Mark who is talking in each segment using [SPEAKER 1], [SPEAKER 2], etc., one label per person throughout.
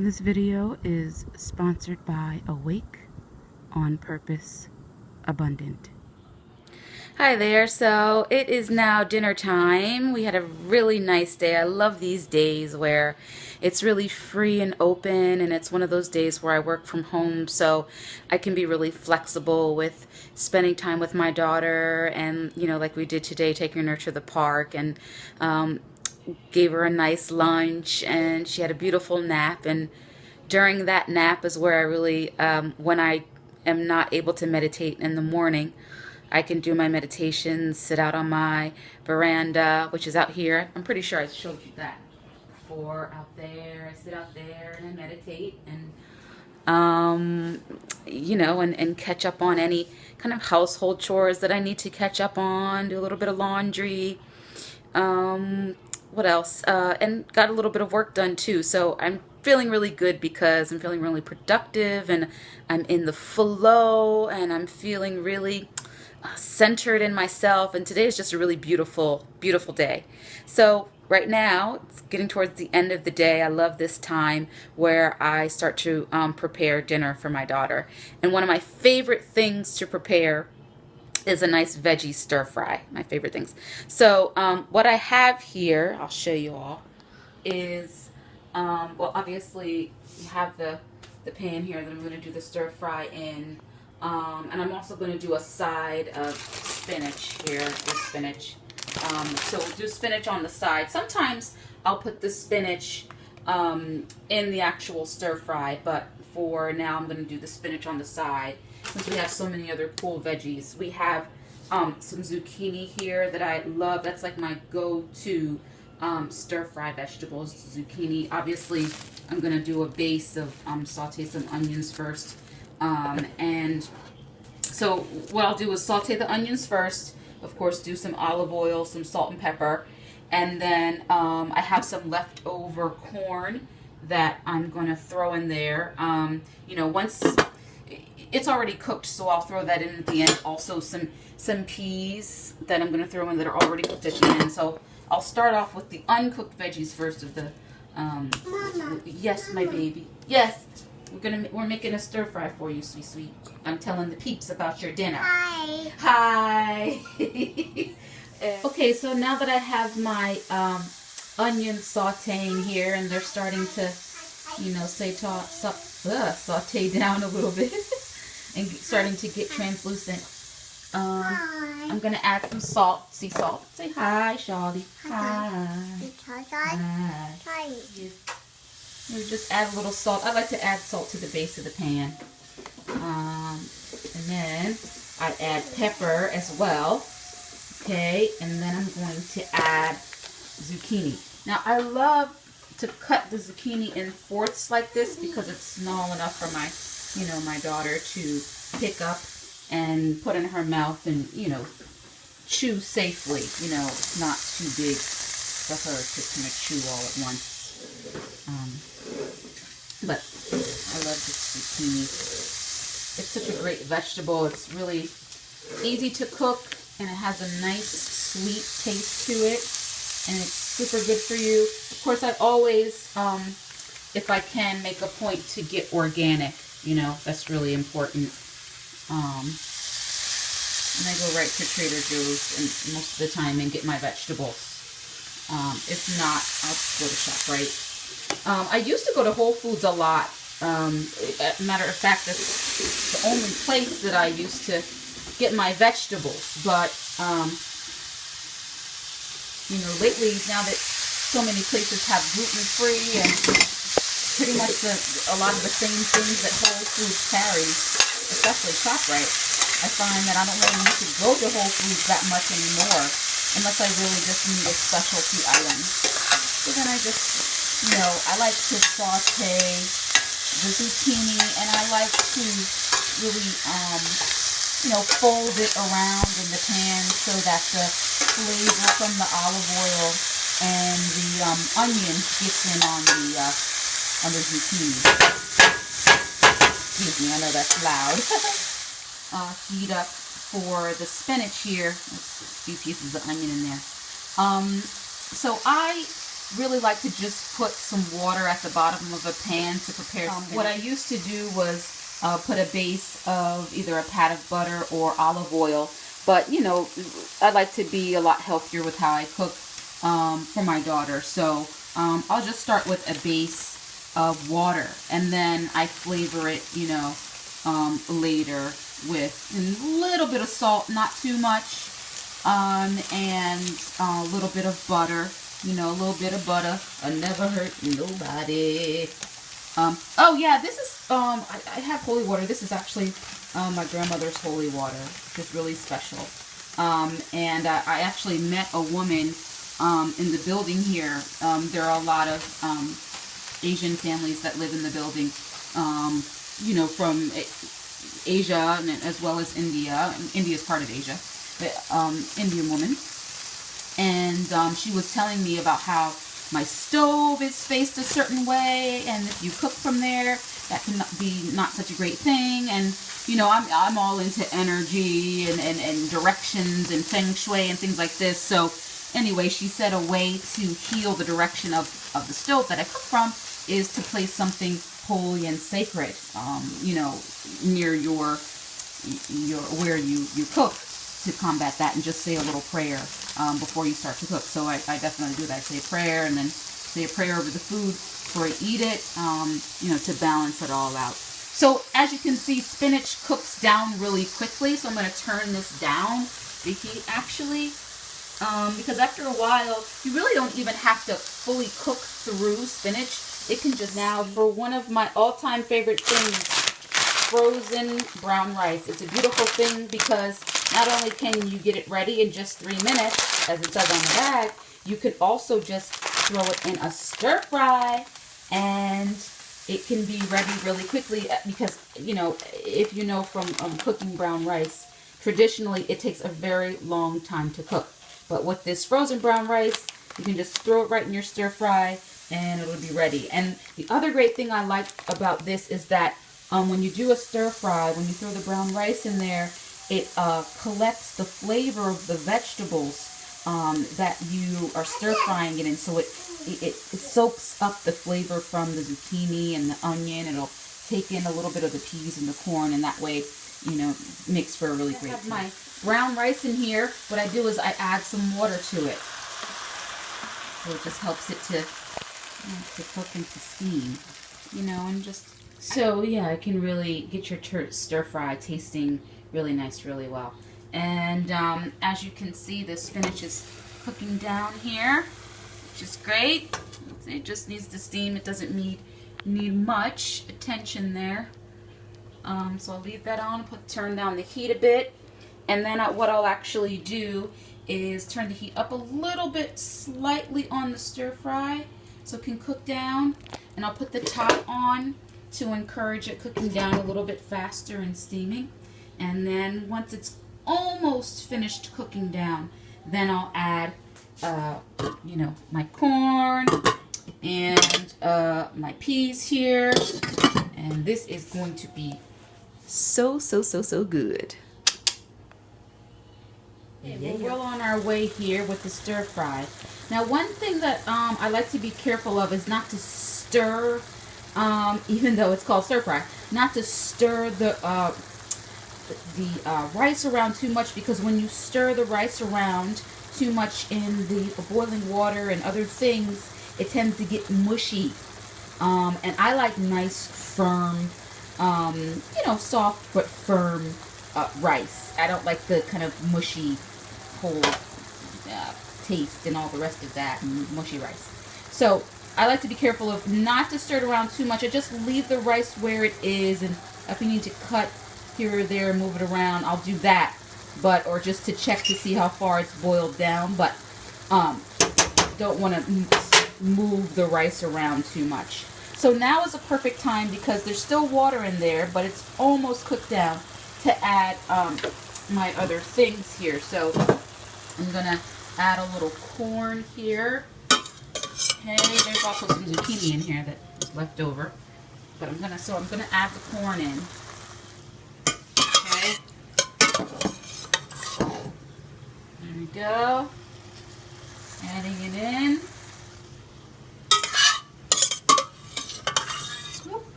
[SPEAKER 1] This video is sponsored by Awake on Purpose Abundant. Hi there. So it is now dinner time. We had a really nice day. I love these days where it's really free and open, and it's one of those days where I work from home, so I can be really flexible with spending time with my daughter, and like we did today, taking her to the park, and gave her a nice lunch, and she had a beautiful nap. And during that nap is where I really, when I am not able to meditate in the morning, I can do my meditations, sit out on my veranda, which is out here. I'm pretty sure I showed you that before. Out there, I sit out there and I meditate, and and catch up on any kind of household chores that I need to catch up on, do a little bit of laundry, what else? And got a little bit of work done too. So I'm feeling really good because I'm feeling really productive, and I'm in the flow, and I'm feeling really centered in myself. And today is just a really beautiful, beautiful day. So right now, it's getting towards the end of the day. I love this time where I start to prepare dinner for my daughter. And one of my favorite things to prepare is a nice veggie stir fry. My favorite things. So what I have here, I'll show you all, is, well, obviously you have the pan here that I'm going to do the stir fry in. And I'm also going to do a side of spinach here, with spinach. So we'll do spinach on the side. Sometimes I'll put the spinach in the actual stir fry, but for now I'm going to do the spinach on the side, since we have so many other cool veggies. We have some zucchini here that I love. That's like my go-to stir fry vegetables, zucchini. Obviously, I'm going to do a base of saute some onions first. And so what I'll do is saute the onions first, of course, do some olive oil, some salt and pepper, and then I have some leftover corn that I'm going to throw in there. Once it's already cooked, so I'll throw that in at the end. Also some peas that I'm going to throw in that are already cooked at the end. So I'll start off with the uncooked veggies first of the
[SPEAKER 2] Mama.
[SPEAKER 1] Yes, my baby. Yes. We're making a stir fry for you, sweet. I'm telling the peeps about your dinner.
[SPEAKER 2] Hi.
[SPEAKER 1] Hi. Okay, so now that I have my onions sauteing here, and they're starting to, saute down a little bit and starting to get translucent. I'm gonna add some salt. Sea salt. Say hi, Shawty. Hi.
[SPEAKER 2] Hi.
[SPEAKER 1] You just add a little salt. I like to add salt to the base of the pan. And then I add pepper as well. Okay, and then I'm going to add zucchini. Now I love to cut the zucchini in fourths like this because it's small enough for my, my daughter to pick up and put in her mouth and, chew safely. It's not too big for her to kind of chew all at once. But I love this zucchini. It's such a great vegetable. It's really easy to cook, and it has a nice sweet taste to it, and it's super good for you. Of course, I always, if I can, make a point to get organic. That's really important. And I go right to Trader Joe's and most of the time and get my vegetables. If not, I'll go to ShopRite. I used to go to Whole Foods a lot. Matter of fact, that's the only place that I used to get my vegetables. But, lately, now that so many places have gluten-free and pretty much a lot of the same things that Whole Foods carries, especially ShopRite, I find that I don't really need to go to Whole Foods that much anymore unless I really just need a specialty item. So then I just... I like to saute the zucchini, and I like to really, fold it around in the pan so that the flavor from the olive oil and the onion gets in on the zucchini. Excuse me, I know that's loud. Heat up for the spinach here. There's a few pieces of onion in there. So I really like to just put some water at the bottom of a pan to prepare spinach. What I used to do was put a base of either a pat of butter or olive oil. But, you know, I like to be a lot healthier with how I cook for my daughter. So I'll just start with a base of water, and then I flavor it, you know, later with a little bit of salt, not too much, and a little bit of butter. You know, a little bit of butter. I never hurt nobody. Oh yeah, this is, I have holy water. This is actually my grandmother's holy water, which is really special. And I actually met a woman in the building here. There are a lot of Asian families that live in the building, you know, from Asia and as well as India. India is part of Asia, but Indian woman. And she was telling me about how my stove is faced a certain way, and if you cook from there, that can be not such a great thing. And you know, I'm all into energy and directions and feng shui and things like this. So anyway, she said a way to heal the direction of the stove that I cook from is to place something holy and sacred, you know, near your where you cook, to combat that, and just say a little prayer before you start to cook. So I definitely do that. I say a prayer and then say a prayer over the food before I eat it, you know, to balance it all out. So as you can see, spinach cooks down really quickly. So I'm going to turn this down, the heat actually, because after a while, you really don't even have to fully cook through spinach. It can just, now for one of my all-time favorite things, frozen brown rice. It's a beautiful thing because not only can you get it ready in just 3 minutes, as it says on the bag, you can also just throw it in a stir fry and it can be ready really quickly, because, you know, if you know from cooking brown rice, traditionally it takes a very long time to cook. But with this frozen brown rice, you can just throw it right in your stir fry and it'll be ready. And the other great thing I like about this is that when you do a stir fry, when you throw the brown rice in there, it collects the flavor of the vegetables that you are stir frying it in. So it soaks up the flavor from the zucchini and the onion. It'll take in a little bit of the peas and the corn, and that way, you know, makes for a really great taste. I have my brown rice in here. What I do is I add some water to it. So it just helps it to cook and to steam, you know, and just... So yeah, it can really get your stir fry tasting really nice, really well. And as you can see, the spinach is cooking down here, which is great. It just needs to steam. It doesn't need much attention there. So I'll leave that on, turn down the heat a bit. And then what I'll actually do is turn the heat up a little bit, slightly on the stir fry, so it can cook down. And I'll put the top on to encourage it cooking down a little bit faster and steaming. And then once it's almost finished cooking down, then I'll add, you know, my corn and my peas here. And this is going to be so good. Yeah, we're well on our way here with the stir fry. Now, one thing that I like to be careful of is not to stir, even though it's called stir fry, not to stir the rice around too much, because when you stir the rice around too much in the boiling water and other things, it tends to get mushy. And I like nice, firm, you know, soft but firm rice. I don't like the kind of mushy whole taste and all the rest of that, mushy rice. So I like to be careful of not to stir it around too much. I just leave the rice where it is, and if you need to cut here or there and move it around, I'll do that. But, or just to check to see how far it's boiled down, but don't want to move the rice around too much. So now is a perfect time, because there's still water in there, but it's almost cooked down, to add my other things here. So I'm gonna add a little corn here. Okay, there's also some zucchini in here that was left over, but I'm gonna add the corn in. Okay, there we go. Adding it in.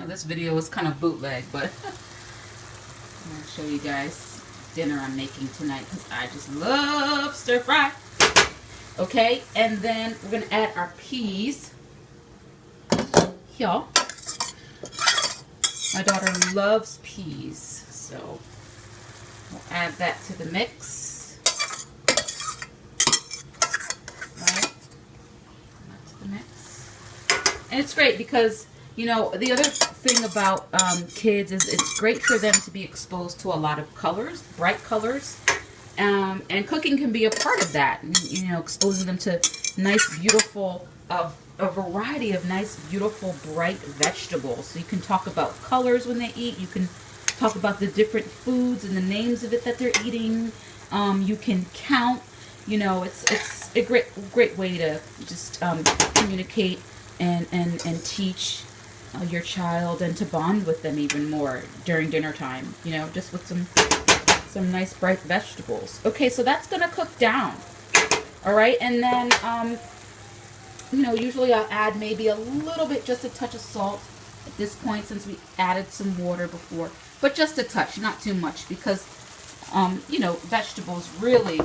[SPEAKER 1] know this video is kind of bootleg, but I'm going to show you guys dinner I'm making tonight because I just love stir fry. Okay, and then we're going to add our peas here. My daughter loves peas, so we'll add that to the mix. Right? Add to the mix. And it's great because, you know, the other thing about kids is it's great for them to be exposed to a lot of colors, bright colors. And cooking can be a part of that, you know, exposing them to nice, beautiful, a variety of nice, beautiful, bright vegetables. So you can talk about colors when they eat. You can talk about the different foods and the names of it that they're eating. You can count. You know, it's a great way to just communicate and teach your child and to bond with them even more during dinner time. You know, just with some nice bright vegetables. Okay, so that's gonna cook down. All right, and then you know, usually I'll add maybe a little bit, just a touch of salt at this point since we added some water before, but just a touch, not too much, because you know, vegetables really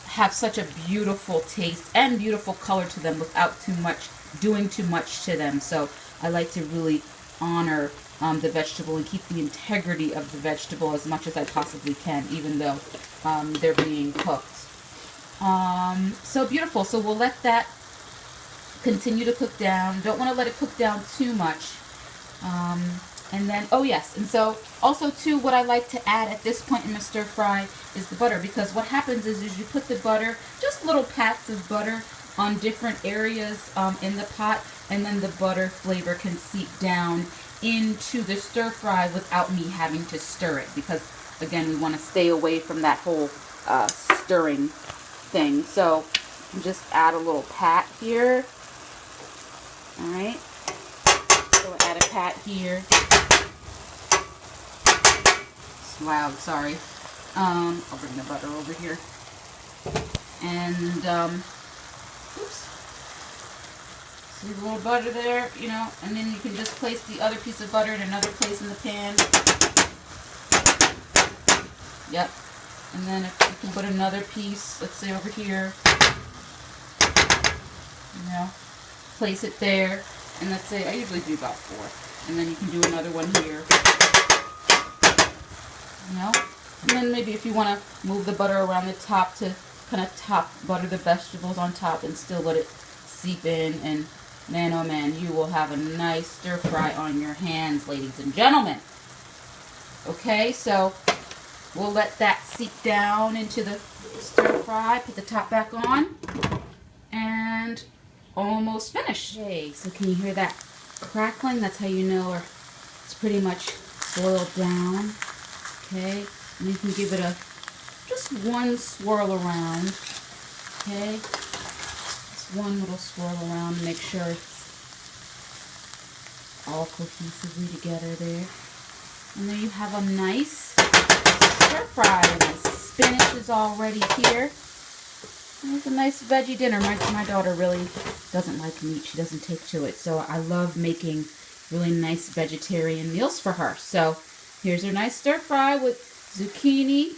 [SPEAKER 1] have such a beautiful taste and beautiful color to them without doing too much to them. So I like to really honor the vegetable and keep the integrity of the vegetable as much as I possibly can, even though they're being cooked. So beautiful. So we'll let that continue to cook down. Don't want to let it cook down too much. And then, oh yes, and so also too, what I like to add at this point in my stir fry is the butter, because what happens is you put the butter, just little pats of butter on different areas in the pot, and then the butter flavor can seep down into the stir fry without me having to stir it, because again, we want to stay away from that whole stirring thing. So just add a little pat here. All right, so add a pat here. It's loud, sorry. I'll bring the butter over here. And oops. See the little butter there, you know, and then you can just place the other piece of butter in another place in the pan. Yep. And then if you can put another piece, let's say over here, you know, place it there, and let's say I usually do about 4, and then you can do another one here, you know, and then maybe if you want to move the butter around the top to kind of top butter the vegetables on top and still let it seep in, and man oh man, you will have a nice stir fry on your hands, ladies and gentlemen. Okay, so we'll let that seep down into the stir fry, put the top back on, and almost finished. Okay, so can you hear that crackling? That's how you know it's pretty much boiled down. Okay, and you can give it just one swirl around. Okay, just one little swirl around to make sure it's all cohesively together there. And there you have a nice stir fry. The spinach is already here. It's a nice veggie dinner. My daughter really doesn't like meat. She doesn't take to it. So I love making really nice vegetarian meals for her. So here's her nice stir fry with zucchini,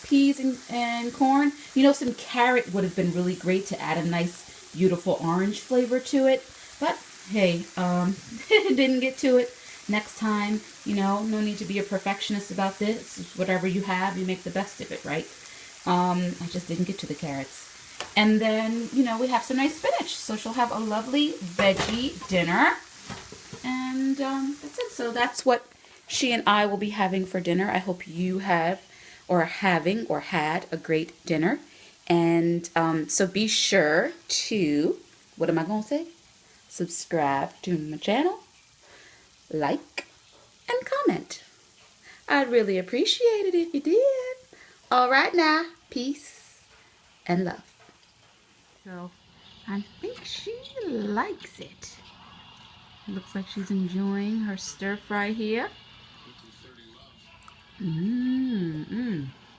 [SPEAKER 1] peas and corn. You know, some carrot would have been really great to add a nice, beautiful orange flavor to it. But hey, didn't get to it. Next time, you know, no need to be a perfectionist about this. It's whatever you have, you make the best of it, right? I just didn't get to the carrots. And then, you know, we have some nice spinach. So she'll have a lovely veggie dinner. And that's it. So that's what she and I will be having for dinner. I hope you have or are having or had a great dinner. And so be sure to, what am I going to say? Subscribe to my channel, like, and comment. I'd really appreciate it if you did. All right now, peace and love. So I think she likes it. Looks like she's enjoying her stir fry here. Mmm.